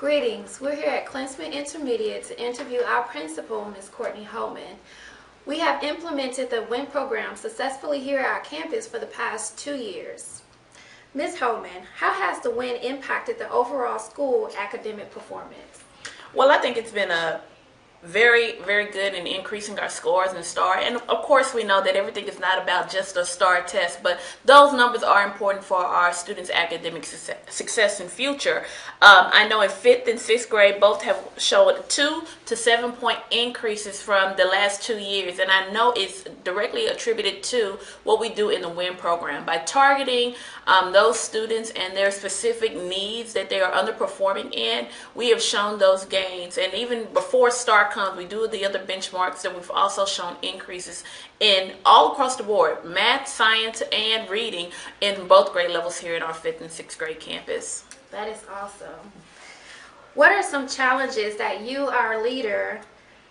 Greetings. We're here at Klentzman Intermediate to interview our principal, Ms. Courtney Holman. We have implemented the WIN program successfully here at our campus for the past 2 years. Ms. Holman, how has the WIN impacted the overall school academic performance? Well, I think it's been a very good in increasing our scores and STAR. And of course, we know that everything is not about just a STAR test, but those numbers are important for our students' academic success in future. I know in 5th and 6th grade, both have showed 2 to 7 point increases from the last 2 years. And I know it's directly attributed to what we do in the WIN program. By targeting those students and their specific needs that they are underperforming in, we have shown those gains. And even before STAR comes, we do the other benchmarks, and we've also shown increases in all across the board, math, science, and reading in both grade levels here at our 5th and 6th grade campus. That is awesome. What are some challenges that you, our leader,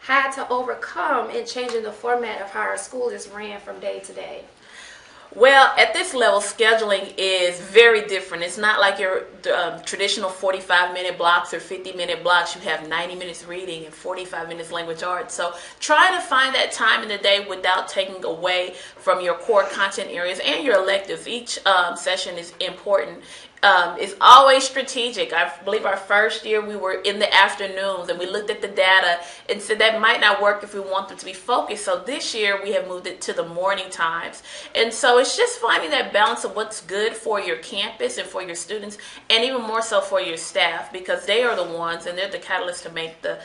had to overcome in changing the format of how our school is ran from day to day? Well, at this level, scheduling is very different. It's not like your traditional 45-minute blocks or 50-minute blocks. You have 90 minutes reading and 45 minutes language arts. So trying to find that time in the day without taking away from your core content areas and your electives. Each session is important. It's always strategic. I believe our first year we were in the afternoons and we looked at the data and said that might not work if we want them to be focused. So this year we have moved it to the morning times. And so it's just finding that balance of what's good for your campus and for your students, and even more so for your staff, because they are the ones and they're the catalyst to make the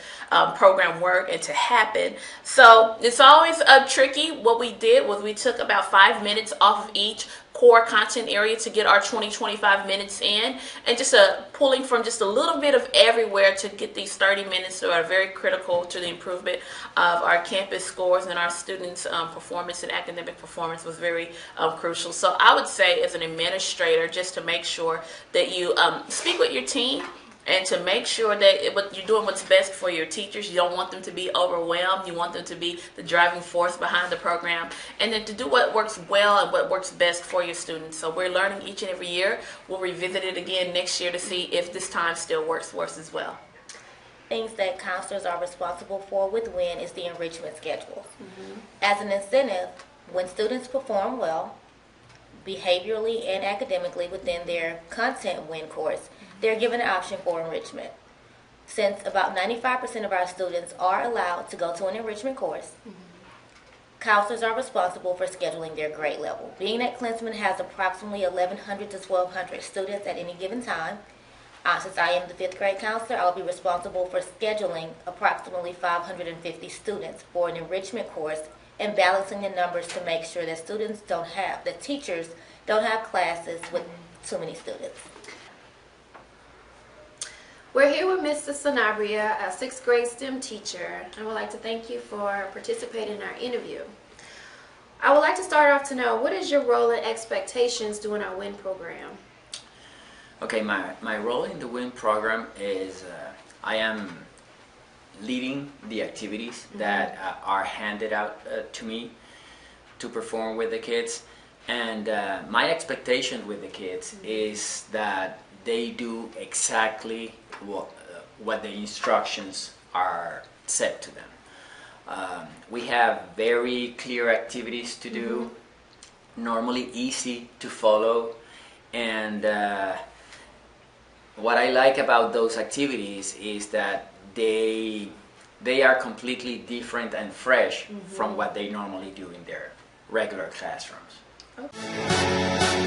program work and to happen. So it's always tricky. What we did was we took about 5 minutes off of each core content area to get our 20-25 minutes in, and just pulling from just a little bit of everywhere to get these 30 minutes that are very critical to the improvement of our campus scores and our students' performance and academic performance was very crucial. So I would say, as an administrator, just to make sure that you speak with your team and to make sure that you're doing what's best for your teachers. You don't want them to be overwhelmed. You want them to be the driving force behind the program. And then to do what works well and what works best for your students. So we're learning each and every year. We'll revisit it again next year to see if this time still works as well. Things that counselors are responsible for with WIN is the enrichment schedule. As an incentive, when students perform well, behaviorally and academically within their content WIN course, they're given an option for enrichment. Since about 95% of our students are allowed to go to an enrichment course, counselors are responsible for scheduling their grade level. Being that Klentzman has approximately 1,100 to 1,200 students at any given time, since I am the 5th grade counselor, I will be responsible for scheduling approximately 550 students for an enrichment course and balancing the numbers to make sure that teachers don't have classes with too many students. We're here with Mr. Sanabria, a 6th grade STEM teacher. I would like to thank you for participating in our interview. I would like to start off to know, what is your role and expectations during our WIN program? Okay, my role in the WIN program is I am leading the activities that are handed out to me to perform with the kids. And my expectation with the kids is that they do exactly what the instructions are set to them. We have very clear activities to do, normally easy to follow, and what I like about those activities is that they are completely different and fresh from what they normally do in their regular classrooms. Okay.